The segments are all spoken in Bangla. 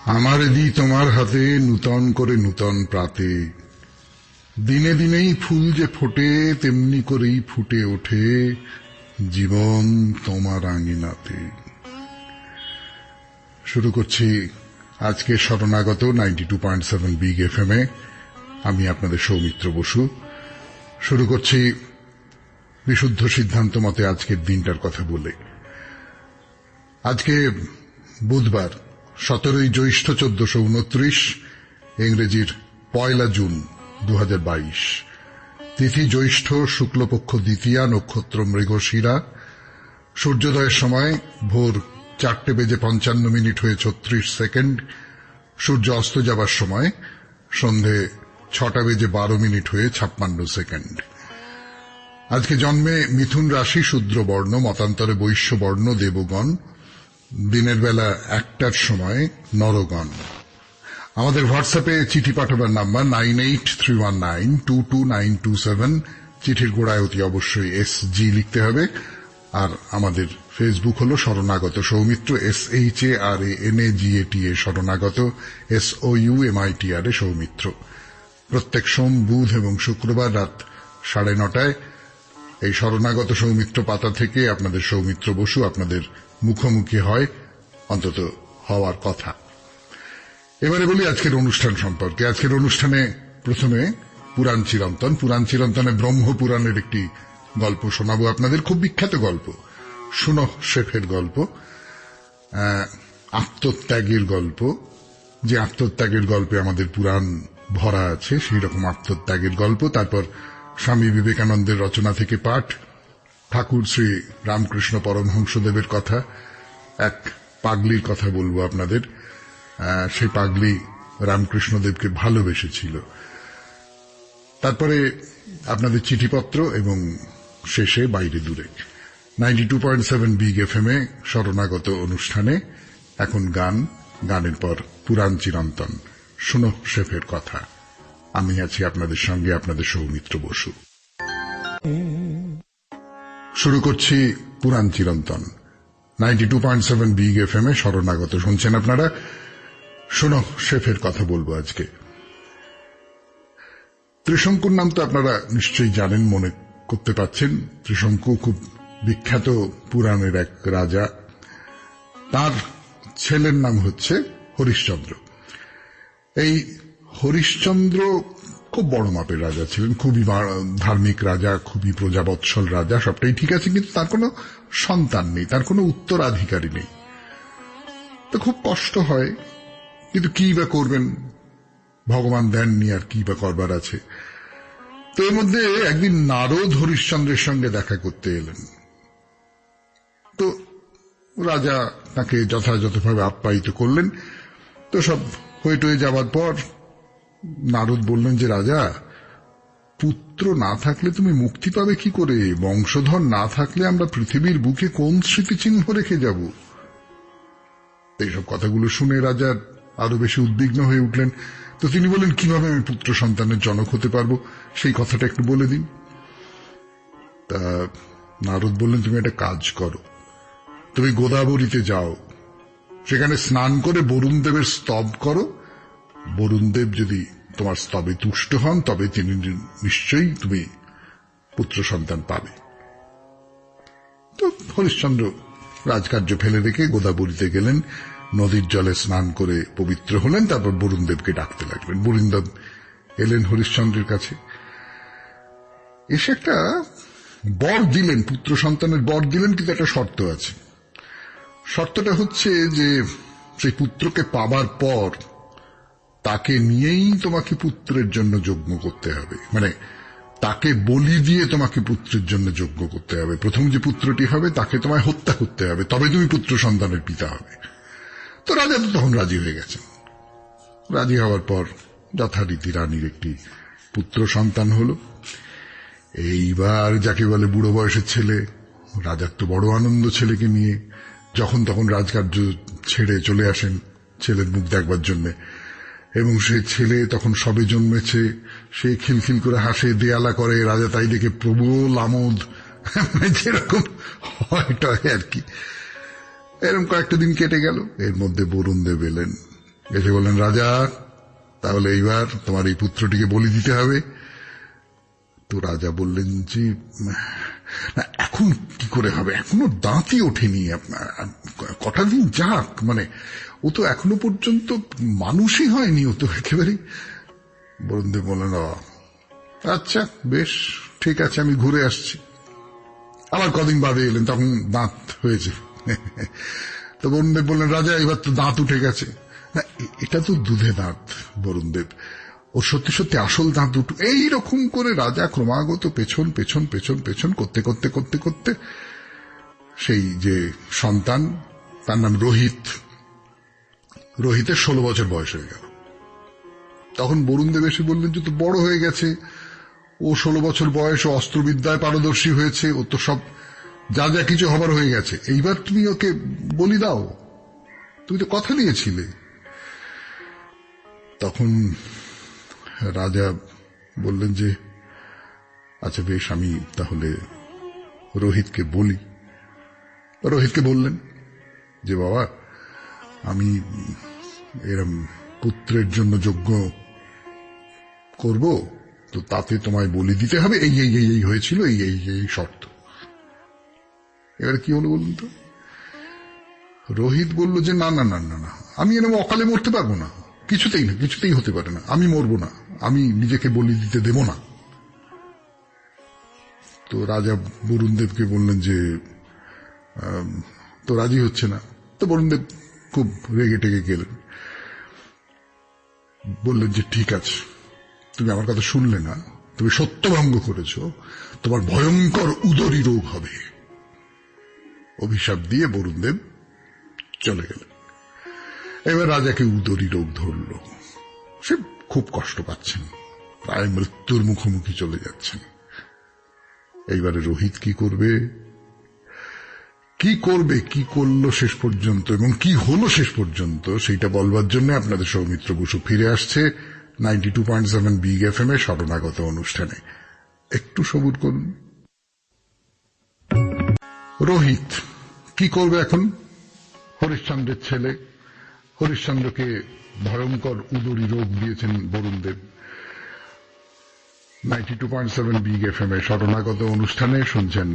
আমার দি তোমার হাতে নূতন করে নূতন প্রাতে, দিনে দিনেই ফুল যে ফোটে তেমনি করেই ফুটে ওঠে জীবন তোমার আঙিনাতে। শুরু করছি আজকে শরণাগত 92.7 বিগ এফএম এ। আমি আপনাদের সৌমিত্র বসু। শুরু করছি বিশুদ্ধ সিদ্ধান্ত মতে আজকের দিনটার কথা বলে। আজকে বুধবার 17 জ্যৈষ্ঠ 1429, ইংরেজির 1 জুন 2022। তিথি জ্যৈষ্ঠ, শুক্লপক্ষ দ্বিতীয়া, নক্ষত্র মৃগশিরা। সূর্যোদয়ের সময় ভোর 4:55 হয়ে 36 সেকেন্ড। সূর্য অস্ত যাবার সময় সন্ধে 6:12 হয়ে 56 সেকেন্ড। আজকে জন্মে মিথুন রাশি, শূদ্র বর্ণ, মতান্তরে বৈশ্য বর্ণ দেবগণ। দিনের বেলা 1টার সময় নরগণ। আমাদের হোয়াটসঅ্যাপে চিঠি পাঠাবার নাম্বার 9831922927। চিঠির গোড়ায় অতি অবশ্যই SG লিখতে হবে। আর আমাদের ফেসবুক হলো শরণাগত সৌমিত্র, SHARANAGATA শরণাগত, SOUMITRA সৌমিত্র। প্রত্যেক সোম, বুধ এবং শুক্রবার রাত 9:30 এই শরণাগত সৌমিত্র পাতা থেকে আপনাদের সৌমিত্র বসু আপনাদের মুখোমুখি হয়, অন্তত হওয়ার কথা। এবারে বলি আজকের অনুষ্ঠান সম্পর্কে। আজকের অনুষ্ঠানে প্রথমে পুরাণ চিরন্তন। পুরাণ চিরন্তনে ব্রহ্মপুরাণের একটি গল্প শোনাবো আপনাদের, খুব বিখ্যাত গল্প, সুনহ শেফের গল্প, আত্মত্যাগের গল্প। যে আত্মত্যাগের গল্পে আমাদের পুরাণ ভরা আছে, সেই রকম আত্মত্যাগের গল্প। তারপর স্বামী বিবেকানন্দের রচনা থেকে পাঠ, ঠাকুর শ্রী রামকৃষ্ণ পরমহংসদেবের কথা, এক পাগলির কথা বলবো আপনাদের। সেই পাগলি রামকৃষ্ণদেবকে ভালোবেসেছিল। তারপরে আপনাদের চিঠিপত্র এবং শেষে বাইরে দূরে। 92.7 বিগ এফএম এ শরণাগত অনুষ্ঠানে এখন গান, গানের পর পুরাণ চিরন্তন, সুনহ শেফের কথা। আমি আছি আপনাদের সঙ্গে, আপনাদের সৌমিত্র বসু। শুরু করছি পুরাণ চিরন্তন 92.7 বিগ এফএম এ শরণাগত। শুনছেন আপনারা, সুনহ শেফের কথা বলবো আজকে। ত্রিশঙ্কুর নাম তো আপনারা নিশ্চয়ই জানেন, মনে করতে পারছেন। ত্রিশঙ্কু খুব বিখ্যাত পুরাণের এক রাজা। তার ছেলের নাম হচ্ছে হরিশ্চন্দ্র। এই হরিশ্চন্দ্র খুব বড় মাপের রাজা ছিলেন, খুবই ধার্মিক রাজা, খুবই প্রজাবৎসল রাজা, সবটাই ঠিক আছে, কিন্তু তার কোনো সন্তান নেই, তার কোনো উত্তরাধিকারী নেই। তো খুব কষ্ট হয়, কিন্তু কি বা করবেন, ভগবান দেননি, আর কি বা করবার আছে। তো এর মধ্যে একদিন নারদ হরিশ্চন্দ্রের সঙ্গে দেখা করতে এলেন। তো রাজা তাকে যথাযথভাবে আপ্যায়িত করলেন। তো সব হয়ে যাবার পর নারদ বললেন যে, রাজা, পুত্র না থাকলে তুমি মুক্তি পাবে কি করে? বংশধর না থাকলে আমরা পৃথিবীর বুকে কোন স্মৃতিচিহ্ন রেখে যাব? এইসব কথাগুলো শুনে রাজা আরো বেশি উদ্বিগ্ন হয়ে উঠলেন। তো তিনি বলেন, কিভাবে আমি পুত্র সন্তানের জনক হতে পারবো, সেই কথাটা একটু বলে দিন। তা নারদ বললেন, তুমি একটা কাজ করো, তুমি গোদাবরীতে যাও, সেখানে স্নান করে বরুণ দেবের স্তব করো। বরুণ দেব যদি তোমার স্তবে তুষ্ট হন, তবে তিনি নিশ্চয়ই তুমি পুত্র সন্তান পাবে। তো হরিশ্চন্দ্র রাজকার্য ফেলে রেখে গোদাবরীতে গেলেন, নদীর জলে স্নান করে পবিত্র হলেন। তারপর বরুণ দেবকে ডাকতে লাগলেন। বরুণ দেব এলেন হরিশ্চন্দ্রের কাছে, এসে একটা বর দিলেন, পুত্র সন্তানের বর দিলেন, কিন্তু একটা শর্ত আছে। শর্তটা হচ্ছে যে সেই পুত্রকে পাবার পর তাকে নিয়েই তোমাকে পুত্রের জন্য যজ্ঞ করতে হবে, মানে তাকে বলি দিয়ে তোমাকে পুত্রের জন্য যজ্ঞ করতে হবে। প্রথম যে পুত্রটি হবে তাকে তোমায় হত্যা করতে হবে, তবে তুমি পুত্র সন্তানের পিতা হবে। তো রাজা তো তখন রাজি হয়ে গেছেন। রাজি হওয়ার পর যথারীতি রানীর একটি পুত্র সন্তান হলো। এইবার যাকে বলে বুড়ো বয়সের ছেলে, রাজার তো বড় আনন্দ ছেলেকে নিয়ে। যখন তখন রাজকার্য ছেড়ে চলে আসেন ছেলের মুখ দেখবার জন্য, এবং সে ছেলে তখন সবে জন্মেছে, সে খিলখিল করে হাসে, দেয়ালা করে, রাজা তাই দেখে প্রবল আমোদ, যেরকম হয়টা আর কি। এরকম কয়েকটা দিন কেটে গেল। এর মধ্যে বরুণ দেব এলেন। এসে বললেন, রাজা তাহলে এইবার তোমার এই পুত্রটিকে বলি দিতে হবে। তো রাজা বললেন যে না, এখন কি করে হবে, এখনো দাঁতই ওঠেনি, আপনার কটা দিন যাক, মানে ও তো এখনো পর্যন্ত মানুষই হয়নি, ও তো একেবারেই। বরুণদেব বললেন, আচ্ছা বেশ ঠিক আছে, আমি ঘুরে আসছি। আবার কদিন বাদে এলেন, তখন দাঁত হয়েছে। তো বরুণদেব বললেন, রাজা এবার তো দাঁত উঠে গেছে। না, এটা তো দুধে দাঁত বরুণদেব, ও সত্যি সত্যি আসল দাঁত উঠু। এইরকম করে রাজা ক্রমাগত পেছন পেছন পেছন পেছন করতে করতে করতে করতে সেই যে সন্তান, তার নাম রোহিত, রোহিতের 16 বছর বয়স হয়ে গেল। তখন বরুণদেব এসে বললেন যে তো বড় হয়ে গেছে, ও 16 বছর বয়স, ও অস্ত্রবিদ্যায় পারদর্শী হয়েছে, ও তো সব যা যা কিছু হবার হয়ে গেছে, এইবার তুমি ওকে বলি দাও, তুমি তো কথা দিয়েছিলে। তখন রাজা বললেন যে আচ্ছা বেশ, আমি তাহলে রোহিতকে বলি। রোহিতকে বললেন যে বাবা, আমি এরম পুত্রের জন্য যজ্ঞ করব, তো তাতে তোমায় বলি দিতে হবে, এই এই এই এই হয়েছিল, এই এই এই শর্ত। এবারে কি হলো বলুন তো? রোহিত বলল যে না না না না না, আমি এরকম অকালে মরতে পারবো না, কিছুতেই না, কিছুতেই হতে পারে না, আমি মরবো না, আমি নিজেকে বলি দিতে দেব না। তো রাজা বরুণদেবকে বললেন যে তো রাজি হচ্ছে না। তো বরুণদেব খুব রেগে টেগে গেলেন, বললেন যে ঠিক আছে, তুমি আমার কথা শুনলে না, তুমি সত্যভঙ্গ করেছ, তোমার ভয়ঙ্কর উদরী রোগ হবে। অভিশাপ দিয়ে বরুণদেব চলে গেলেন। এবার রাজাকে উদরী রোগ ধরল, সে খুব কষ্ট পাচ্ছেন, প্রায় মৃত্যুর মুখোমুখি চলে যাচ্ছেন। এইবারে রোহিত কি করবে, কি করবে, কি করলো শেষ পর্যন্ত এবং কি হলো শেষ পর্যন্ত, সেইটা বলবার জন্য আপনাদের সৌমিত্র বসু ফিরে আসছে 92.7 বিগ এফএম এর শরণাগত অনুষ্ঠানে। একটু সবুর করুন। রোহিত কি করবে এখন? হরিশ্চন্দ্রের ছেলে, হরিশ্চন্দ্রকে ভয়ঙ্কর উদরী রোগ দিয়েছেন বরুণদেব। 92.7 বিগ এফএম এর শরণাগত অনুষ্ঠানে শুনছেন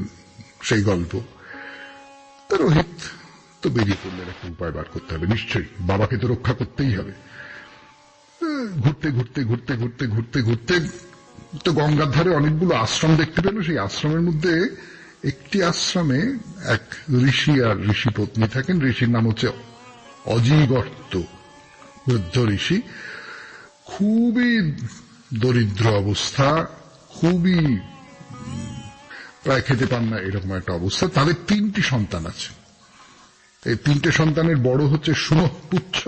সেই গল্প। তো রোহিত তো বেরিয়ে পড়লেন, একটা উপায় বার করতে হবে, নিশ্চয়ই বাবাকে তো রক্ষা করতেই হবে। ঘুরতে ঘুরতে ঘুরতে ঘুরতে ঘুরতে ঘুরতে তো গঙ্গার ধারে অনেকগুলো আশ্রম দেখতে পেল। সেই আশ্রমের মধ্যে একটি আশ্রমে এক ঋষি আর ঋষি পত্নী থাকেন। ঋষির নাম হচ্ছে অজিগর্ত, বৃদ্ধ ঋষি, খুবই দরিদ্র অবস্থা, খুবই প্রায় খেতে পান না, এরকম একটা অবস্থা। তাদের 3টি সন্তান আছে। এই 3টে সন্তানের বড় হচ্ছে সুনহ পুচ্ছ,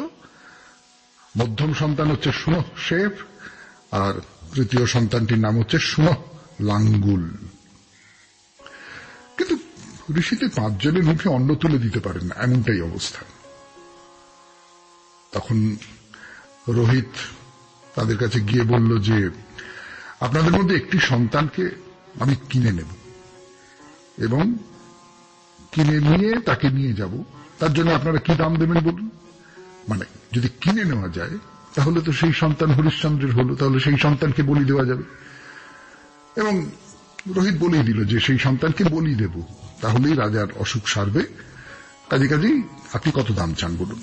মধ্যম সন্তান হচ্ছে সুনহ শেফ, আর তৃতীয় সন্তানটির নাম হচ্ছে সুনহ লাঙ্গুল। কিন্তু ঋষিতে 5 জনের মুখে অন্ন তুলে দিতে পারেন না, এমনটাই অবস্থা। তখন রোহিত তাদের কাছে গিয়ে বলল যে আপনাদের মধ্যে একটি সন্তানকে আমি কিনে নেব এবং কিনে নিয়ে তাকে নিয়ে যাব, তার জন্য আপনারা কি দাম দেবেন বলুন। মানে যদি কিনে নেওয়া যায় তাহলে তো সেই সন্তান হরিশ্চন্দ্রের হলো, তাহলে সেই সন্তানকে বলি দেওয়া যাবে। এবং রোহিত বলেই দিল যে সেই সন্তানকে বলি দেব, তাহলেই রাজার অসুখ সারবে, কাজেই আপনি কত দাম চান বলুন।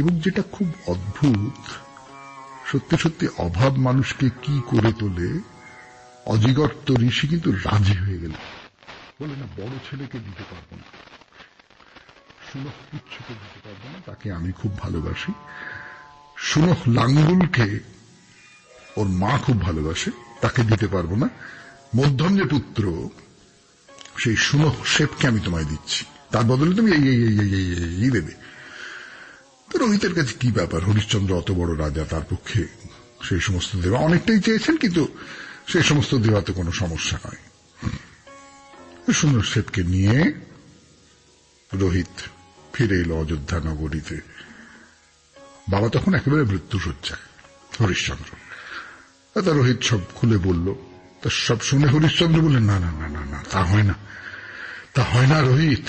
এবং যেটা খুব অদ্ভুত, সত্যি সত্যি অভাব মানুষকে কি করে তোলে, অজিগর্ত ঋষি কিন্তু রাজি হয়ে গেল। বলে না, বড় ছেলেকে দিতে পারবো না, সুনহ পুচ্ছকে দিতে পারবো না, তাকে আমি খুব ভালোবাসি। সুনহ লাঙ্গুলকে ওর মা খুব ভালোবাসে, তাকে দিতে পারবো না। মধ্যম যে পুত্র, সেই সুনহ শেফকে আমি তোমায় দিচ্ছি, তার বদলে তুমি এই এই এই এই দেবে। তো রোহিতের কাছে কি ব্যাপার, হরিশ্চন্দ্র অত বড় রাজা, তার পক্ষে সেই সমস্ত দেওয়া, অনেকটাই চেয়েছেন, কিন্তু সেই সমস্ত দেওয়াতে কোনো সমস্যা নয়। সুনহ শেফকে নিয়ে রোহিত ফিরে এলো অযোধ্যা নগরীতে। বাবা তখন একেবারে মৃত্যুশয্যায়, হরিশ্চন্দ্র। তা রোহিত সব খুলে বলল। তা সব শুনে হরিশ্চন্দ্র বললেন, না না না না না, তা হয় না, তা হয় না রোহিত,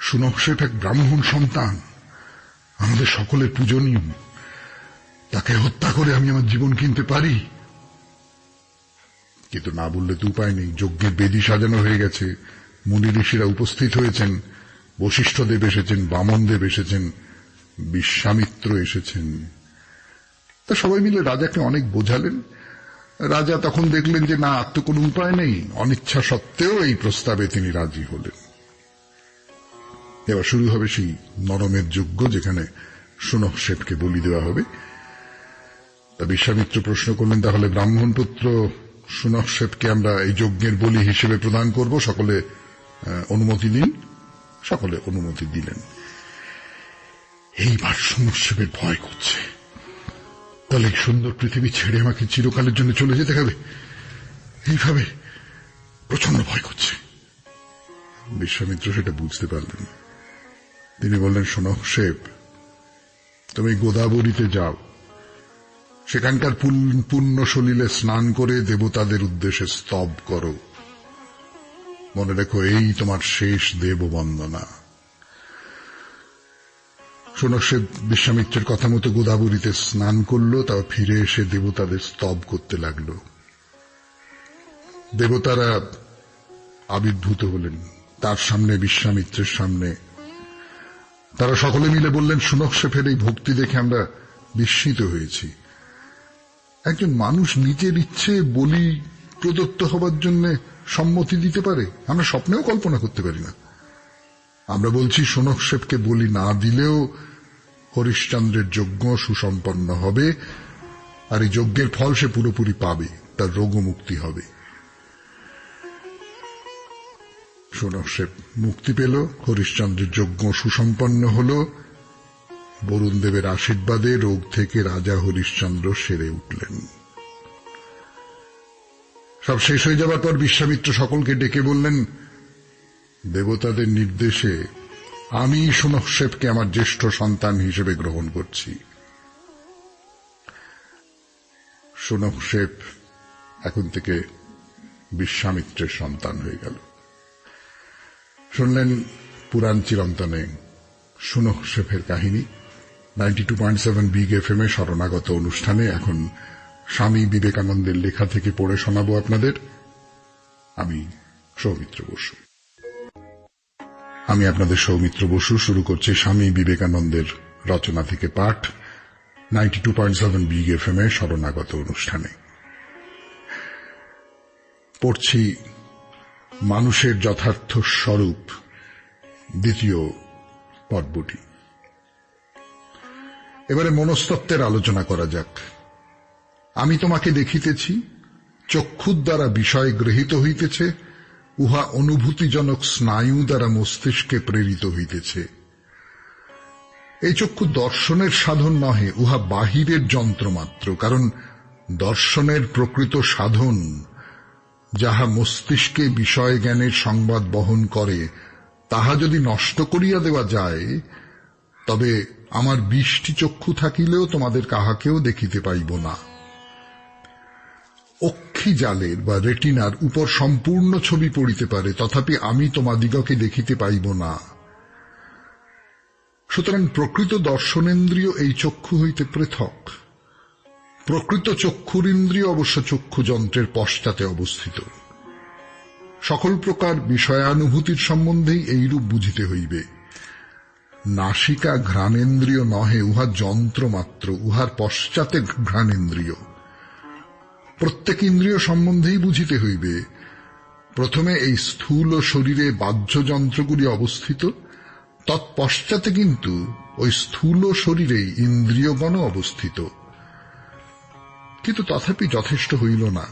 সুনহ শেফ এক ব্রাহ্মণ সন্তান, আমাদের সকলের পূজনীয়, তাকে হত্যা করে আমি আমার জীবন কিনতে পারি? কিন্তু না বললে তো উপায় নেই। যজ্ঞের বেদী সাজানো হয়ে গেছে, মুনি ঋষিরা উপস্থিত হয়েছেন, বশিষ্ঠ দেব এসেছেন, বামন দেব এসেছেন, বিশ্বামিত্র এসেছেন। তা সবাই মিলে রাজাকে অনেক বোঝালেন। রাজা তখন দেখলেন যে না, আর তো কোনো উপায় নেই। অনিচ্ছা সত্ত্বেও এই প্রস্তাবে তিনি রাজি হলেন। এবার শুরু হবে সেই নরমের যজ্ঞ, যেখানে সুনখশেপকে বলি দেওয়া হবে। তা বিশ্বামিত্র প্রশ্ন করলেন, তাহলে ব্রাহ্মণপুত্র সুনখশেপকে আমরা এই যজ্ঞের বলি হিসেবে প্রদান করব, সকলে অনুমতি দিন। সকলে অনুমতি দিলেন। এইবার সুনখশেপের ভয় করছে, তাহলে সুন্দর পৃথিবী ছেড়ে আমাকে চিরকালের জন্য চলে যেতে হবে, এইভাবে প্রচন্ড ভয় করছে। বিশ্বামিত্র সেটা বুঝতে পারলেন। তিনি বললেন, সুনখশেপ, তুমি গোদাবরীতে যাও, সেখানকার পুণ্য সলিলে স্নান করে দেবতাদের উদ্দেশ্যে স্তব করো। মনে রেখো, এই তোমার শেষ দেব বন্দনা। সুনখশেপ বিশ্বামিত্রের কথা মতো গোদাবরীতে স্নান করল, তাও ফিরে এসে দেবতাদের স্তব করতে লাগল। দেবতারা আবির্ভূত হলেন তার সামনে, বিশ্বামিত্রের সামনে। তারা সকলে মিলে বললেন, সুনখশেপের এই ভক্তি দেখে আমরা বিস্মিত হয়েছি। একজন মানুষ নিজের ইচ্ছে বলি প্রদত্ত হবার জন্য সম্মতি দিতে পারে? আমরা স্বপ্নেও কল্পনা করতে পারি না। আমরা বলছি, সুনখশেপকে বলি না দিলেও হরিশ্চন্দ্রের যজ্ঞ সুসম্পন্ন হবে, আর এই যজ্ঞের ফল সে পুরোপুরি পাবে, তার রোগমুক্তি হবে। সুনখশেপ মুক্তি পেল, হরিশ্চন্দ্রের যজ্ঞ সুসম্পন্ন হল। বরুণ দেবের আশীর্বাদে রোগ থেকে রাজা হরিশ্চন্দ্র সেরে উঠলেন। সব শেষ হয়ে যাবার পর বিশ্বামিত্র সকলকে ডেকে বললেন, দেবতাদের নির্দেশে আমি সুনখশেপকে আমার জ্যেষ্ঠ সন্তান হিসেবে গ্রহণ করছি। সুনখশেপ এখন থেকে বিশ্বামিত্রের সন্তান হয়ে গেল। শুনলেন পুরাণ চিরন্তনে সুনখশেপের কাহিনী। 92.7 বিগ এফএম এ শরণাগত অনুষ্ঠানে এখন স্বামী বিবেকানন্দের লেখা থেকে পড়ে শোনাবো আপনাদের। আমি সৌমিত্র বসু। আমি আপনাদের সৌমিত্র বসু শুরু করছি স্বামী বিবেকানন্দের রচনা থেকে পাঠ 92.7 বিগ এফএম এ শরণাগত অনুষ্ঠানে। পড়ছি মানুষের যথার্থ স্বরূপ, দ্বিতীয় পর্বটি। এবারে মনস্তত্ত্বের আলোচনা করা যাক। আমি তোমাকে দেখিতেছি, চক্ষুর দ্বারা বিষয় গৃহীত হইতেছে, উহা অনুভূতিজনক স্নায়ু দ্বারা মস্তিষ্কে প্রেরিত হইতেছে। এই চক্ষু দর্শনের সাধন নহে, উহা বাহিরের যন্ত্র মাত্র। কারণ দর্শনের প্রকৃত সাধন, যাহা মস্তিষ্কে বিষয় জ্ঞানের সংবাদ বহন করে, তাহা যদি নষ্ট করিয়া দেওয়া যায়, তবে আমার 20টি চক্ষু থাকিলেও তোমাদের কাহাকেও দেখিতে পাইব না। অক্ষি জালের বা রেটিনার উপর সম্পূর্ণ ছবি পড়িতে পারে, তথাপি আমি তোমাদিগকে দেখিতে পাইব না। সুতরাং প্রকৃত দর্শনেন্দ্রিয় এই চক্ষু হইতে পৃথক। প্রকৃত চক্ষুরিন্দ্রিয় অবশ্য চক্ষু যন্ত্রের পশ্চাতে অবস্থিত। সকল প্রকার বিষয়ানুভূতির সম্বন্ধেই এইরূপ বুঝিতে হইবে। নাসিকা ঘ্রাণেন্দ্রিয় নহে, উহা যন্ত্র মাত্র, উহার পশ্চাতে ঘ্রাণেন্দ্রিয়। প্রত্যেক ইন্দ্রিয় সম্বন্ধেই বুঝিতে হইবে। প্রথমে এই স্থূল শরীরে বাহ্য যন্ত্রগুলি অবস্থিত, তৎপশ্চাতে কিন্তু ওই স্থূল শরীরেই ইন্দ্রিয়গণ অবস্থিত। কিন্তু তথাপি যথেষ্ট হইল না।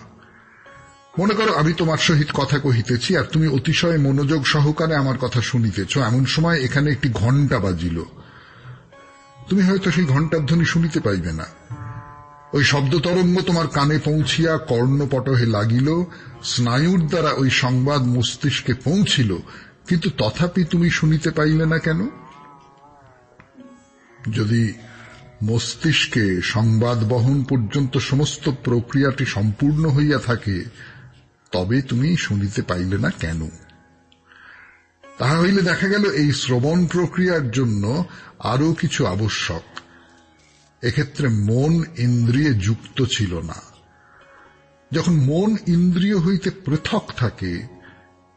মনে করো আমি তোমার সহিত কথা কহিতেছি, আর তুমি অতিশয় মনোযোগ সহকারে আমার কথা শুনিতেছ। এমন সময় এখানে একটি ঘণ্টা বাজিল। তুমি হয়তো সেই ঘণ্টার ধ্বনি শুনিতে পাইবে না। ওই শব্দ তরঙ্গ তোমার কানে পৌঁছিয়া কর্ণপটহে লাগিল, স্নায়ুর দ্বারা ওই সংবাদ মস্তিষ্কে পৌঁছিল, কিন্তু তথাপি তুমি শুনিতে পাইলে না কেন? যদি মস্তিষ্কে সংবাদ বহন পর্যন্ত সমস্ত প্রক্রিয়াটি সম্পূর্ণ হইয়া থাকে, তবে তুমি শুনিতে পাইলে না কেন? তাহা হইলে দেখা গেল এই শ্রবণ প্রক্রিয়ার জন্য আরো কিছু আবশ্যক। এক্ষেত্রে মন ইন্দ্রিয়ে যুক্ত ছিল না। যখন মন ইন্দ্রিয় হইতে পৃথক থাকে,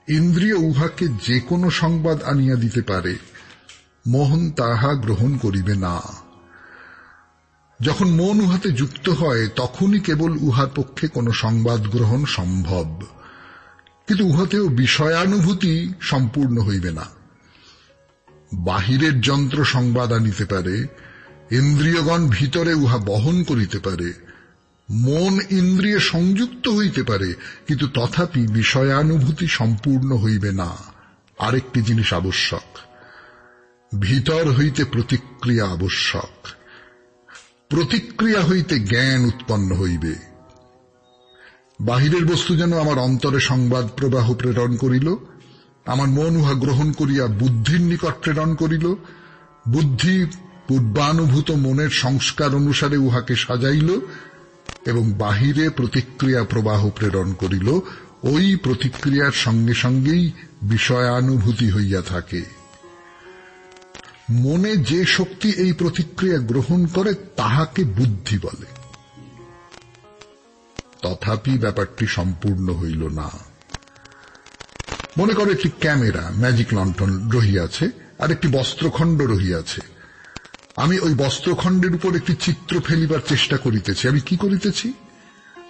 ইন্দ্রিয় উহাকে যে কোনো সংবাদ আনিয়া দিতে পারে, মন তাহা গ্রহণ করিবে না। যখন মন উহাতে যুক্ত হয়, তখনই কেবল উহার পক্ষে কোনো সংবাদ গ্রহণ সম্ভব, কিন্তু উহাতেও বিষয়ানুভূতি সম্পূর্ণ হইবে না। বাহিরের যন্ত্র সংবাদ আনিতে পারে, ইন্দ্রিয়গণ ভিতরে উহা বহন করিতে পারে, মন ইন্দ্রিয়ে সংযুক্ত হইতে পারে, কিন্তু তথাপি বিষয়ানুভূতি সম্পূর্ণ হইবে না। আরেকটি জিনিস আবশ্যক, ভিতর হইতে প্রতিক্রিয়া আবশ্যক। প্রতিক্রিয়া হইতে জ্ঞান উৎপন্ন হইবে। বাহিরের বস্তু যেন আমার অন্তরে সংবাদ প্রবাহ প্রেরণ করিল, আমার মন উহা গ্রহণ করিয়া বুদ্ধির নিকট প্রেরণ করিল, বুদ্ধি পূর্বানুভূত মনের সংস্কার অনুসারে উহাকে সাজাইল এবং বাহিরে প্রতিক্রিয়া প্রবাহ প্রেরণ করিল। ওই প্রতিক্রিয়ার সঙ্গে সঙ্গেই বিষয়ানুভূতি হইয়া থাকে। মনে যে শক্তি এই প্রতিক্রিয়া গ্রহণ করে তাহাকে বুদ্ধি বলে। তথাপি ব্যাপারটি সম্পূর্ণ হইল না। মনে করে একটি ক্যামেরা, ম্যাজিক লণ্ঠন রহিয়াছে, আর একটি বস্ত্রখণ্ড রহিয়াছে। আমি ওই বস্ত্রখণ্ডের উপর একটি চিত্র ফেলিবার চেষ্টা করিতেছি। আমি কি করিতেছি?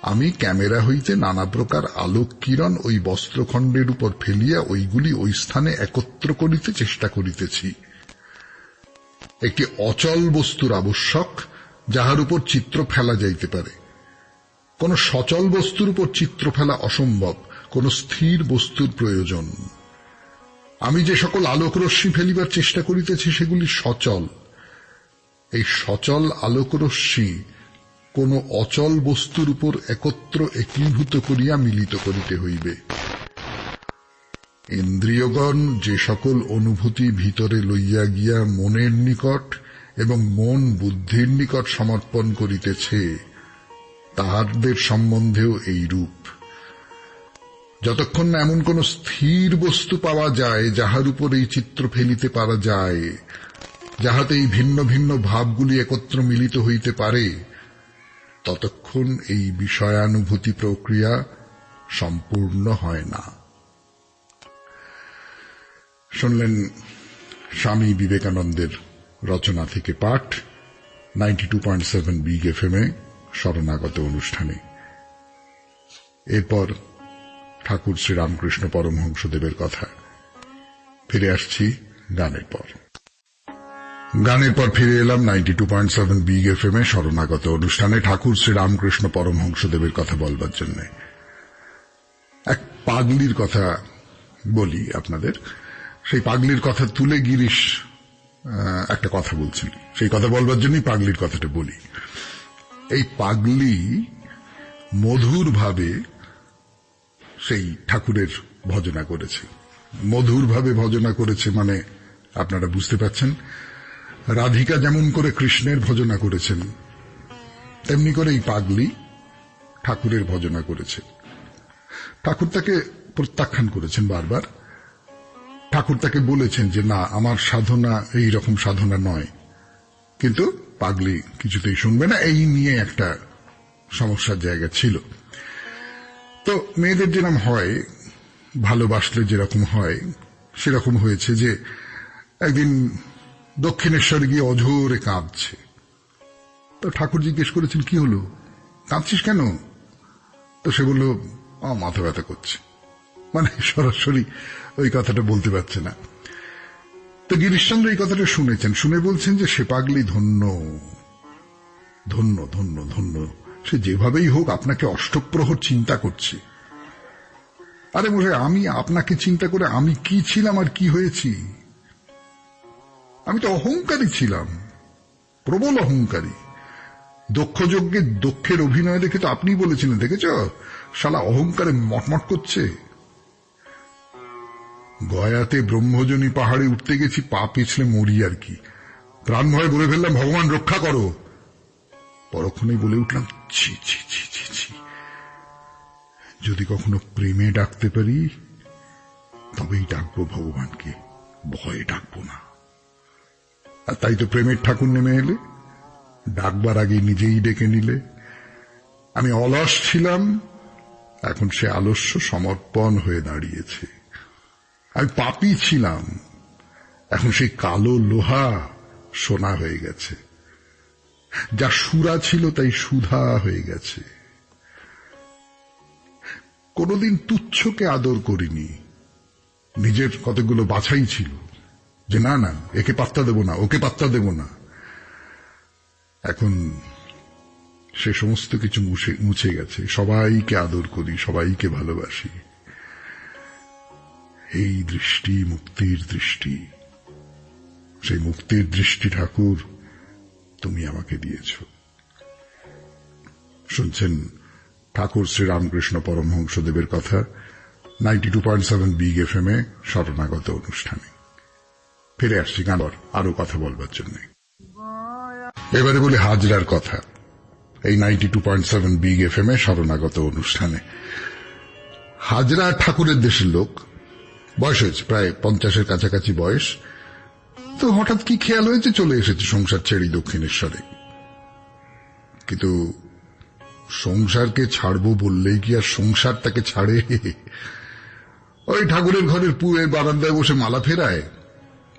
আমি ক্যামেরা হইতে নানা প্রকার আলোক কিরণ ওই বস্ত্রখণ্ডের উপর ফেলিয়া ওইগুলি ওই স্থানে একত্র করিতে চেষ্টা করিতেছি। একটি অচল বস্তুর আবশ্যক, যাহার উপর চিত্র ফেলা যাইতে পারে। কোন সচল বস্তুর উপর চিত্র ফেলা অসম্ভব, কোন স্থির বস্তুর প্রয়োজন। আমি যে সকল আলোকরশ্মি ফেলিবার চেষ্টা করিতেছি সেগুলি সচল। এই সচল আলোকরশ্মি কোন অচল বস্তুর উপর একত্র একীভূত করিয়া মিলিত করিতে হইবে। ইন্দ্রিয়গণ যে সকল অনুভূতি ভিতরে লইয়া গিয়া মনের নিকট এবং মন বুদ্ধির নিকট সমর্পণ করিতেছে, তাহাদের সম্বন্ধেও এই রূপ। যতক্ষণ না এমন কোন স্থির বস্তু পাওয়া যায় যাহার উপর এই চিত্র ফেলিতে পারা যায়, যাহাতে এই ভিন্ন ভিন্ন ভাবগুলি একত্র মিলিত হইতে পারে, ততক্ষণ এই বিষয়ানুভূতি প্রক্রিয়া সম্পূর্ণ হয় না। শুনলেন স্বামী বিবেকানন্দের রচনা থেকে পাঠ 92.7 বিগ এফএম-এ শরণাগত অনুষ্ঠানে। এরপর ঠাকুর শ্রীরামকৃষ্ণ পরমহংসদেবের কথা। ফিরে আসছি গানের পর। গানের পর ফিরে এলাম 92.7 বিগ এফএম-এ শরণাগত অনুষ্ঠানে ঠাকুর শ্রীরামকৃষ্ণ পরমহংসদেবের কথা বলবার জন্য। এক পাগলির কথা বলি আপনাদের। সেই পাগলির কথা তুলে গিরিশ একটা কথা বলছিল, সেই কথা বলবার জন্যই পাগলির কথাটা বলি। এই পাগলি মধুর ভাবে সেই ঠাকুরের ভজনা করেছে। মধুর ভাবে ভজনা করেছে মানে আপনারা বুঝতে পাচ্ছেন, রাধিকা যেমন করে কৃষ্ণের ভজনা করেছেন, তেমনি করে এই পাগলি ঠাকুরের ভজনা করেছে। ঠাকুর তাকে প্রত্যাখ্যান করেছেন বারবার। ঠাকুর তাকে বলেছেন যে না, আমার সাধনা এই রকম সাধনা নয়, কিন্তু পাগলি কিছুতেই শুনবে না। এই নিয়ে একটা সমস্যার জায়গা ছিল। তো মেয়েদের যেরকম হয়, ভালোবাসলে যেরকম হয় সেরকম হয়েছে যে একদিন দক্ষিণেশ্বরে গিয়ে অঝোরে কাঁদছে। তো ঠাকুর জিজ্ঞেস করেছেন, কি হলো, কাঁদছিস কেন? তো সে বলল, মাথা ব্যথা করছে। মানে সরাসরি ওই কথাটা বলতে পারছে না। তো গিরিশচন্দ্র এই কথাটা শুনেছেন, শুনে বলছেন যে সে পাগলি ধন্য, ধন্য, ধন্য, ধন্য। সে যেভাবেই হোক আপনাকে অষ্টপ্রহর চিন্তা করছে। আরে মশাই, আমি আপনাকে চিন্তা করে আমি কি ছিলাম আর কি হয়েছি? আমি তো অহংকারী ছিলাম, প্রবল অহংকারী। দক্ষযজ্ঞে দক্ষের অভিনয় দেখে তো আপনি বলেছিলেন, দেখেছ শালা অহংকারে মটমট করছে। গয়াতে ব্রহ্মজনী পাহাড়ে উঠতে গেছি, পা পিছলে মরি আর কি। প্রাণ ভয়ে বলে ফেললাম, ভগবান রক্ষা করো। পরক্ষণেই বলে উঠলাম, ছি ছি ছি ছি ছি, যদি কখনো প্রেমে ডাকতে পারি তবেই ডাকবো ভগবানকে, ভয়ে ডাকবো না। আর তাই তো প্রেমের ঠাকুর নেমে এলে, ডাকবার আগে নিজেই ডেকে নিলে। আমি অলস ছিলাম, এখন সে আলস্য সমর্পণ হয়ে দাঁড়িয়েছে। আমি পাপী ছিলাম, এখন সেই কালো লোহা সোনা হয়ে গেছে। যা সুরা ছিল তাই সুধা হয়ে গেছে। কোনদিন তুচ্ছকে আদর করিনি, নিজের কতগুলো বাছাই ছিল যে না না একে পাত্তা দেব না, ওকে পাত্তা দেব না। এখন সে সমস্ত কিছু মুছে গেছে। সবাইকে আদর করি, সবাইকে ভালোবাসি। এই দৃষ্টি মুক্তির দৃষ্টি, সেই মুক্তির দৃষ্টি ঠাকুর তুমি আমাকে দিয়েছ। শুনছেন ঠাকুর শ্রীরামকৃষ্ণ পরমহংসদেবের কথা 92.7 বিগ FM এ শরণাগত অনুষ্ঠানে। ফিরে আসছি গানর আরো কথা বলবার জন্য। এবারে বলি হাজরার কথা। এই 92.7 বিগ FM এ শরণাগত অনুষ্ঠানে হাজরা ঠাকুরের দেশের লোক, বয়স হয়েছে প্রায় 50-এর কাছাকাছি বয়স। তো হঠাৎ কি খেয়াল হয়েছে চলে এসেছে সংসার ছেড়ে দক্ষিণেশ্বরে। কিন্তু সংসারকে ছাড়বো বললেই কি আর সংসার তাকে ছাড়ে? ওই ঠাকুরের ঘরের পুয়ের বারান্দায় বসে মালা ফেরায়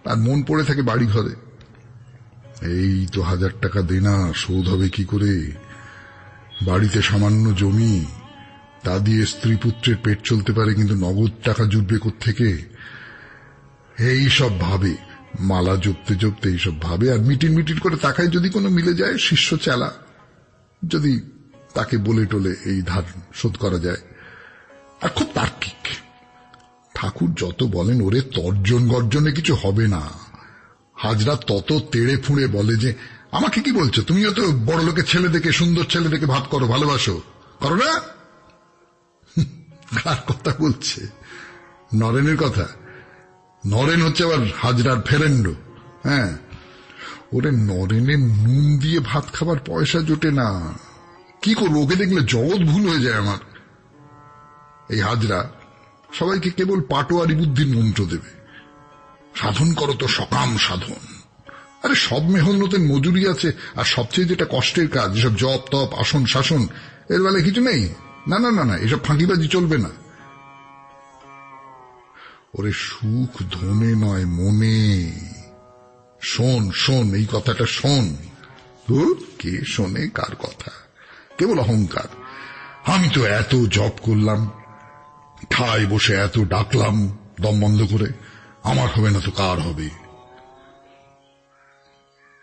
আর মন পড়ে থাকে বাড়ি ঘরে। এই তো 1000 টাকা দেনা শোধ হবে কি করে, বাড়িতে সামান্য জমি, তা দিয়ে স্ত্রী পুত্রের পেট চলতে পারে, কিন্তু নগদ টাকা জুটবে কোত্থেকে? এই সব ভাবে, মালা জপতে জপতে এইসব ভাবে। আর মিটিন মিটিন করে তাকায় যদি কোনো মিলে যায় শিষ্য চেলা, যদি তাকে বলে টোলে এই ধার শোধ করা যায়। আর খুব তার্কিক। ঠাকুর যত বলেন ওরে তর্জন গর্জনে কিছু হবে না। হাজরা তত তেড়ে ফুঁড়ে বলে যে আমাকে কি বলছো, তুমিও তো বড় লোকের ছেলে দেখে, সুন্দর ছেলে দেখে ভাব করো, ভালোবাসো, করো না? কার কথা বলছে? নরেনের কথা। নরেন হচ্ছে আবার হাজরার ফেরেন্ডো। হ্যাঁ, ওরে নরেনের নুন দিয়ে ভাত খাবার পয়সা জোটে না। কি করবো, ওকে দেখলে জগৎ ভুল হয়ে যায় আমার। এই হাজরা সবাইকে কেবল পাটোয়ারি বুদ্ধির মন্ত্র দেবে, সাধন করো তো সকাম সাধন। আরে সব মেহনতের মজুরি আছে, আর সবচেয়ে যেটা কষ্টের কাজ, এসব জপ তপ আসন শাসন, এর বেলায় কিছু নেই। না না না না, এসব ফাঁকিবাজি চলবে না। ওরে সুখ ধনে নয় মনে। শোন শোন, এই কথাটা শোন। কে শোনে কার কথা? কেবল অহংকার। আমি তো এত জপ করলাম, ঠায় বসে এত ডাকলাম দম বন্ধ করে, আমার হবে না তো কার হবে?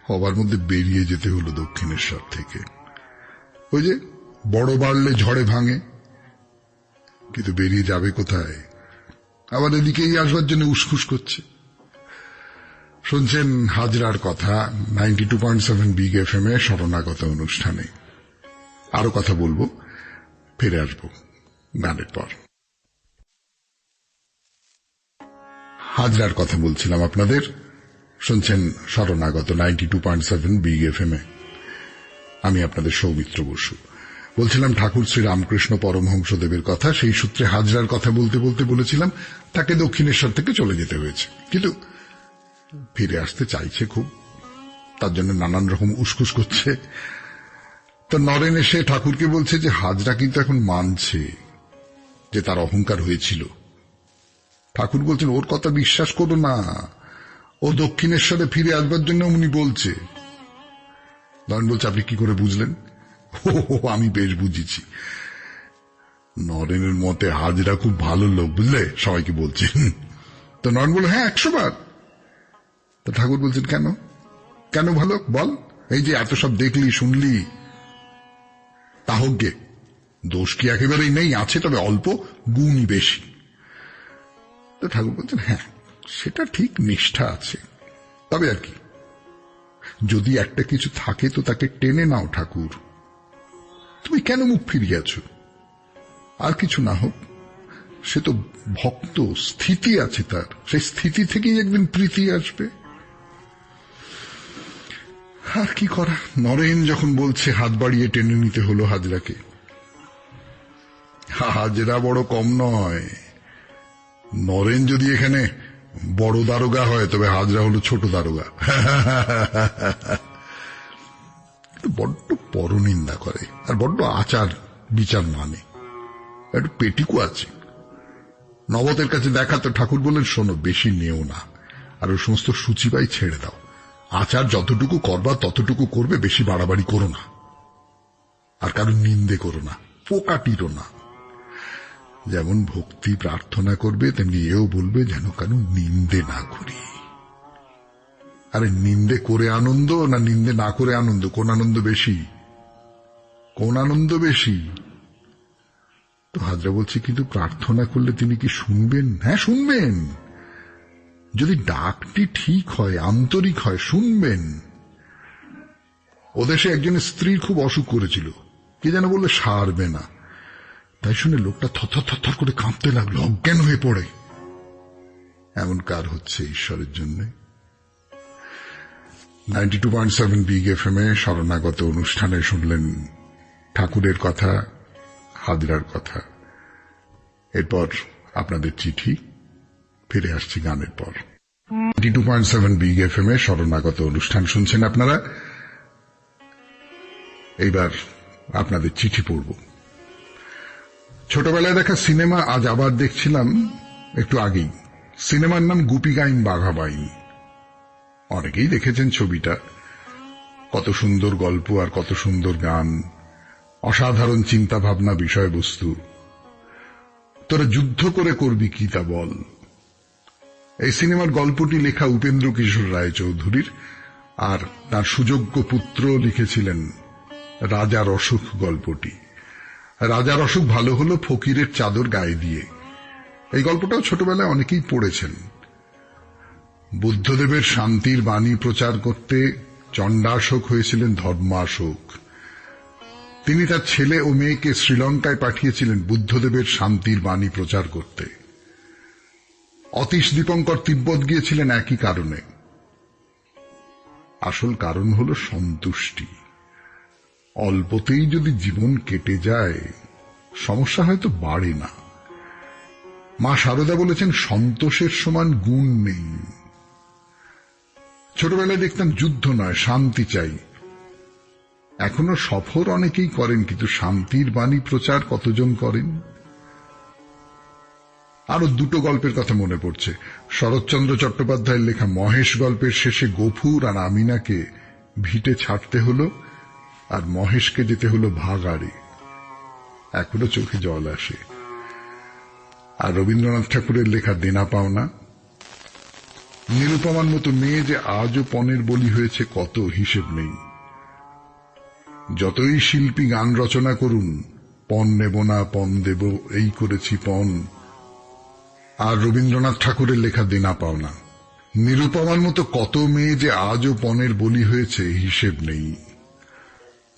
হবার মধ্যে বেরিয়ে যেতে হলো দক্ষিণেশ্বর থেকে। ওই যে বড় বাড়লে ঝড়ে ভাঙে, কিন্তু বেরিয়ে যাবে কোথায়? আবার এদিকেই আসবার জন্য উসখুস করছে। শুনছেন হাজরার কথা 92.7 বিগ FM এ শরণাগত অনুষ্ঠানে। আরো কথা বলবো, ফিরে আসবো গানের পর। হাজরার কথা বলছিলাম আপনাদের। শুনছেন শরণাগত 92.7 বিগ FM এ। আমি আপনাদের সৌমিত্র বসু। বলছিলাম ঠাকুর শ্রীরামকৃষ্ণ পরমহংসদেবের কথা। সেই সূত্রে হাজরার কথা বলতে বলতে বলেছিলাম তাকে দক্ষিণেশ্বর থেকে চলে যেতে হয়েছে, কিন্তু ফিরে আসতে চাইছে খুব। তার জন্য নানান রকম উসখুস করছে। তো নরেন এসে ঠাকুরকে বলছে যে হাজরা কিন্তু এখন মানছে যে তার অহংকার হয়েছিল। ঠাকুর বলছেন ওর কথা বিশ্বাস করো না, ও দক্ষিণেশ্বরে ফিরে আসবার জন্য উনি বলছে। নরেন বলছে আপনি কি করে বুঝলেন? ও আমি বেশ বুঝেছি। নরেনের মতে হাজরা খুব ভালো লোক, বুঝলে, সবাইকে বলছেন। তো নরেন বলল হ্যাঁ 100 বার। তো ঠাকুর বলছেন কেন কেন ভালো বল? এই যে এত সব দেখলি শুনলি, তা হোক গে, দোষ কি একেবারেই নেই, আছে তবে অল্প, গুণই বেশি। তো ঠাকুর বলছেন হ্যাঁ সেটা ঠিক, নিষ্ঠা আছে, তবে আর কি, যদি একটা কিছু থাকে তো তাকে টেনে নাও ঠাকুর। তুমি কেন মুখ ফিরিয়ে আছো? আর কিছু না হোক, সে তো ভক্ত, স্থিতি আছে তার, সেই স্থিতি থেকেই একদিন প্রীতি আসবে। আর কি করা, নরেন যখন বলছে হাত বাড়িয়ে টেনে নিতে হলো হাজরাকে। হাজরা বড় কম নয়, নরেন যদি এখানে বড় দারোগা হয় তবে হাজরা হলো ছোট দারোগা। বড্ড পরনিন্দা করে আর বড্ড আচার বিচার মানে, একটু পেটিকু আছে। নবতের কাছে দেখা তো ঠাকুর বললেন, শোনো বেশি নেও না, আর ওই সমস্ত সূচিবাই ছেড়ে দাও, আচার যতটুকু করবা ততটুকু করবে, বেশি বাড়াবাড়ি করো না, আর কারো নিন্দে করো না, পোকাটিরও না। যেমন ভক্তি প্রার্থনা করবে তেমনি এও বলবে যেন কারো নিন্দে না করি। আরে নিন্দে করে আনন্দ না নিন্দে না করে আনন্দ, কোন আনন্দ বেশি? কোন আনন্দ বেশি? তো হাজরা বলছে, কিন্তু প্রার্থনা করলে তিনি কি শুনবেন? হ্যাঁ শুনবেন, যদি ডাকটি ঠিক হয়, আন্তরিক হয়, শুনবেন। ওদেশে একজনের স্ত্রীর খুব অসুখ করেছিল, কে যেন বললে সারবে না, তাই শুনে লোকটা থর করে কাঁপতে লাগলো, অজ্ঞান হয়ে পড়ে। এমন কার হচ্ছে ঈশ্বরের জন্য? 92.7 বিগ এফএম এ শরণাগত অনুষ্ঠানে শুনলেন ঠাকুরের কথা, হাজরার কথা। এরপর আপনাদের চিঠি, ফিরে আসছি গানের পর। 92.7 বিগ এফএম এ শরণাগত অনুষ্ঠান শুনছেন আপনারা। এইবার আপনাদের চিঠি পড়ব। ছোটবেলায় দেখা সিনেমা আজ আবার দেখছিলাম একটু আগেই। সিনেমার নাম গুপি গাইন বাঘা বাইন। অনেকেই দেখেছেন ছবিটা। কত সুন্দর গল্প আর কত সুন্দর গান, অসাধারণ চিন্তা ভাবনা, বিষয়বস্তু। তোরা যুদ্ধ করে করবি কি তা বল। এই সিনেমার গল্পটি লেখা উপেন্দ্র কিশোর রায় চৌধুরীর, আর তার সুযোগ্য পুত্র লিখেছিলেন রাজার অসুখ গল্পটি। রাজার অসুখ ভালো হলো ফকিরের চাদর গায়ে দিয়ে। এই গল্পটাও ছোটবেলায় অনেকেই পড়েছেন। বুদ্ধদেবের শান্তির বাণী প্রচার করতে চণ্ডাশোক হয়েছিলেন ধর্মাশোক। তিনি তার ছেলে ও মেয়েকে শ্রীলঙ্কায় পাঠিয়েছিলেন বুদ্ধদেবের শান্তির বাণী প্রচার করতে। অতীশ দীপঙ্কর তিব্বত গিয়েছিলেন একই কারণে। আসল কারণ হল সন্তুষ্টি। অল্পতেই যদি জীবন কেটে যায়, সমস্যা হয়তো বাড়ে না। মা শারদা বলেছেন, সন্তোষের সমান গুণ নেই। ছোটবেলায় দেখতাম যুদ্ধ নয়, শান্তি চাই। এখনো সফর অনেকেই করেন, কিন্তু শান্তির বাণী প্রচার কতজন করেন? আরো দুটো গল্পের কথা মনে পড়ছে। শরৎচন্দ্র চট্টোপাধ্যায়ের লেখা মহেশ গল্পের শেষে গফুর আর আমিনাকে ভিটে ছাড়তে হলো, আর মহেশকে যেতে হলো ভাগাড়ে। এখনো চোখে জল আসে। আর রবীন্দ্রনাথ ঠাকুরের লেখা দেনা পাওনা। নিরুপমার মতো মেয়ে যে আজও পণের বলি হয়েছে, কত হিসেব নেই। যতই শিল্পী গান রচনা করুন, পণ নেব না পণ দেব, এই করেছি পণ। আর রবীন্দ্রনাথ ঠাকুরের লেখা দেনা পাওনা। নিরুপমার মতো কত মেয়ে যে আজও পণের বলি হয়েছে, হিসেব নেই।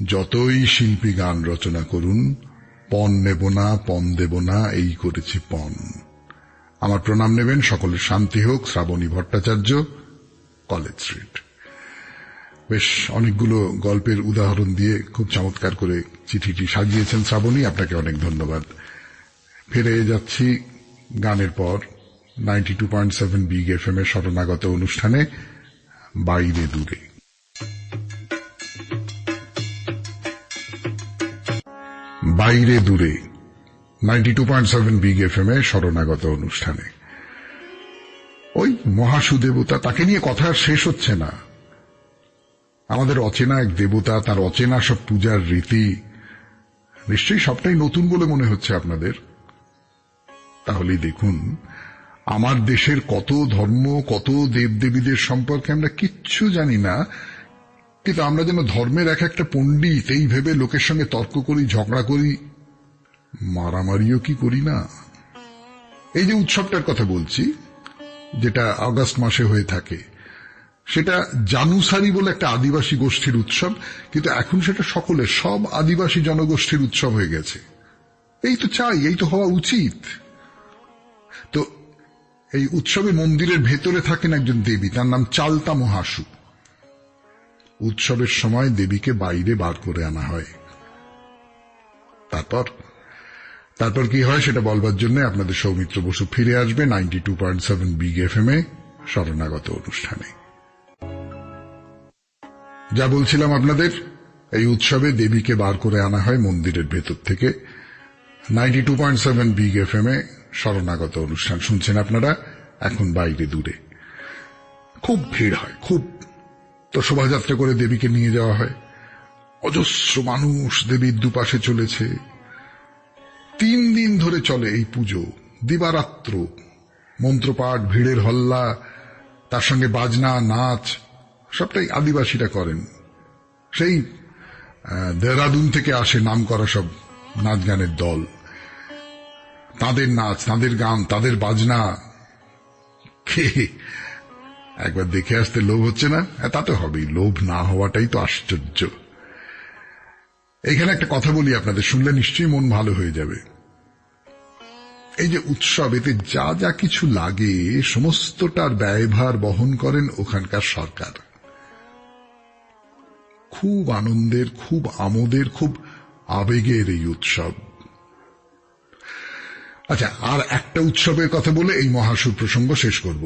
যতই শিল্পী গান রচনা করুন, পণ নেব না পণ দেব না, এই করেছি পণ। আমার প্রণাম নেবেন। সকলের শান্তি হোক। Shrabani Bhattacharya, College Street. বেশ অনেকগুলো গল্পের উদাহরণ দিয়ে খুব চমৎকার করে চিঠিটি সাজিয়েছেন শ্রাবণী, আপনাকে অনেক ধন্যবাদ। ফিরে যাচ্ছি গানের পর 92.7 বিগ এফএম এর শরণাগত অনুষ্ঠানে বাইরে দূরে। বাইরে দূরে 92.7 বিগ এফএম এর শরণাগত অনুষ্ঠানে। ওই মহাসুদেবতা, তাকে নিয়ে কথা শেষ হচ্ছে না। আমাদের অচেনা এক দেবতা, তার অচেনা সব পূজার রীতি। নিশ্চয়ই সবটাই নতুন বলে মনে হচ্ছে আপনাদের। তাহলেই দেখুন, আমার দেশের কত ধর্ম, কত দেবদেবীদের সম্পর্কে আমরা কিচ্ছু জানি না, কিন্তু আমরা যেন ধর্মের এক একটা পণ্ডিত এই ভেবে লোকের সঙ্গে তর্ক করি, ঝগড়া করি, মারামারিও কি করি না। এই যে উৎসবটার কথা বলছি, যেটা আগস্ট মাসে হয়ে থাকে, সেটা জানুসারি বলে একটা আদিবাসী গোষ্ঠীর উৎসব, কিন্তু এখন সেটা সকলের, সব আদিবাসী জনগোষ্ঠীর উৎসব হয়ে গেছে। এই তো চাই, এই তো হওয়া উচিত। তো এই উৎসবে মন্দিরের ভেতরে থাকেন একজন দেবী, তার নাম চালতা মহাসু। উৎসবের সময় দেবীকে বাইরে বার করে আনা হয়। তারপর তারপর কি হয় সেটা বলবার জন্য আপনাদের সৌমিত্র বসু ফিরে আসবে 92.7 বিগ এফএম এ শরণাগত অনুষ্ঠানে। যা বলছিলাম আপনাদের, এই উৎসবে দেবীকে বার করে আনা হয় মন্দিরের ভেতর থেকে। 92.7 বিগ এফএম এ শরণাগত অনুষ্ঠান শুনছেন আপনারা এখন বাইরে দূরে। খুব ভিড় হয়, খুব। তো শোভাযাত্রা করে দেবীকে নিয়ে যাওয়া হয়, অজস্র মানুষ দেবীর দুপাশে চলেছে। 3 দিন ধরে চলে এই পুজো, দিবারাত্র মন্ত্রপাঠ, ভিড়ের হল্লা, তার সঙ্গে বাজনা, নাচ, সবটাই আদিবাসীরা করেন। সেই দেহরাদুন থেকে আসে নাম করা সব নাচ গানের দল, তাদের নাচ, তাদের গান, তাদের বাজনা। একবার দেখে আসতে লোভ হচ্ছে না? তাতে হবেই, লোভ না হওয়াটাই তো আশ্চর্য। এইখানে একটা কথা বলি আপনাদের, শুনলে নিশ্চয়ই মন ভালো হয়ে যাবে। এই যে উৎসব, এতে যা যা কিছু লাগে সমস্তটার ব্যয়ভার বহন করেন ওখানকার সরকার। খুব আনন্দের, খুব আমোদের, খুব আবেগের এই উৎসব। আচ্ছা, আর একটা উৎসবের কথা বলে এই মহাসুর প্রসঙ্গ শেষ করব।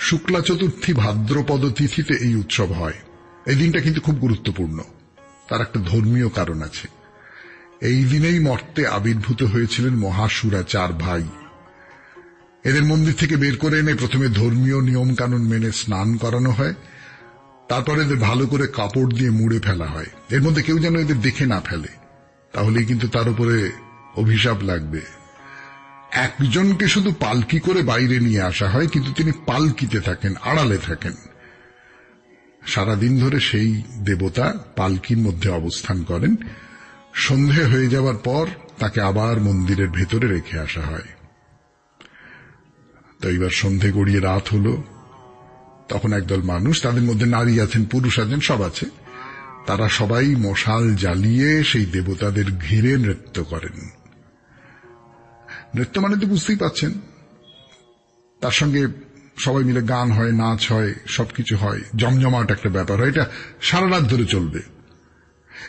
শুক্লা চতুর্থী ভাদ্রপদ তিথিতে এই উৎসব হয়। এই দিনটা কিন্তু খুব গুরুত্বপূর্ণ, তার একটা ধর্মীয় কারণ আছে। এই দিনেই মর্তে আবির্ভূত হয়েছিলেন মহাসুরা 4 ভাই। এদের মন্দির থেকে বের করে এনে প্রথমে ধর্মীয় নিয়ম কানুন মেনে স্নান করানো হয়, তারপর এদের ভালো করে কাপড় দিয়ে মুড়ে ফেলা হয়। এর মধ্যে কেউ যেন এদের দেখে না ফেলে, তাহলেই কিন্তু তার উপরে অভিশাপ লাগবে। একজনকে শুধু পালকি করে বাইরে নিয়ে আসা হয়, কিন্তু তিনি পালকিতে থাকেন, আড়ালে থাকেন। সারাদিন ধরে সেই দেবতা পালকির মধ্যে অবস্থান করেন। সন্ধে হয়ে যাওয়ার পর তাকে আবার মন্দিরের ভেতরে রেখে আসা হয়। তো এইবার সন্ধে গড়িয়ে রাত হলো, তখন একদল মানুষ, তাদের মধ্যে নারী আছেন, পুরুষ আছেন, সব আছে, তারা সবাই মশাল জ্বালিয়ে সেই দেবতাদের ঘিরে নৃত্য করেন। নৃত্য মানে তো বুঝতেই পাচ্ছেন, তার সঙ্গে সবাই মিলে গান হয়, নাচ হয়, সবকিছু হয়, জমজমাট একটা ব্যাপার হয়। এটা সারা রাত ধরে চলবে।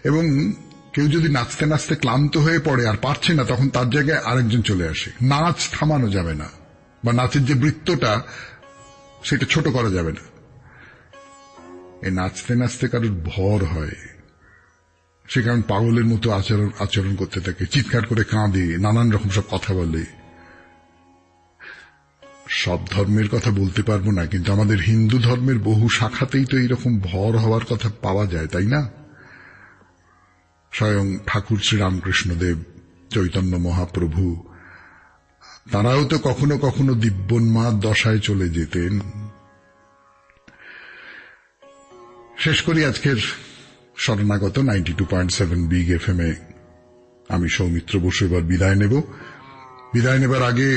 এবং কেউ যদি নাচতে নাচতে ক্লান্ত হয়ে পড়ে আর পারছে না, তখন তার জায়গায় আরেকজন চলে আসে। নাচ থামানো যাবে না, বা নাচের যে বৃত্তটা সেটা ছোট করা যাবে না। এই নাচতে নাচতে কারোর ভর হয়, সে কারণ পাগলের মতো আচরণ করতে থাকে, চিৎকার করে কাঁদে, নানান রকম সব কথা বলে। সব ধর্মের কথা বলতে পারবো না, কিন্তু আমাদের হিন্দু ধর্মের বহু শাখাতেই তো এইরকম ভর হওয়ার কথা পাওয়া যায়, তাই না? স্বয়ং ঠাকুর শ্রীরামকৃষ্ণদেব, চৈতন্য মহাপ্রভু, তারাও তো কখনো কখনো দিব্যোন্মাদ দশায় চলে যেতেন। শেষ করি আজকের শরণাগত 92.7 বিগ এফএম এ। আমি সৌমিত্র বসু এবার বিদায় নেব। বিদায় নেবার আগে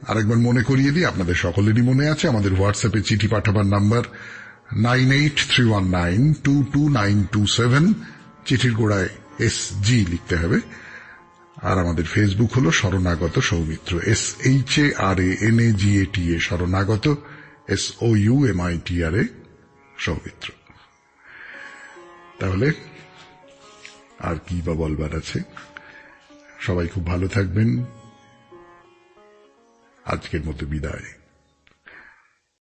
আরেকবার মনে করিয়ে দিই, আপনাদের সকলেরই মনে আছে আমাদের হোয়াটসঅ্যাপে চিঠি পাঠাবার নাম্বার 9831922927, চিঠির গোড়ায় SG লিখতে হবে। আর আমাদের ফেসবুক হলো শরণাগত সৌমিত্র, SHARANAGATA শরণাগত, SOUMITRA সৌমিত্র। তাহলে আর কি বা বলবার আছে? সবাই খুব ভালো থাকবেন। আজকের মতো বিদায়।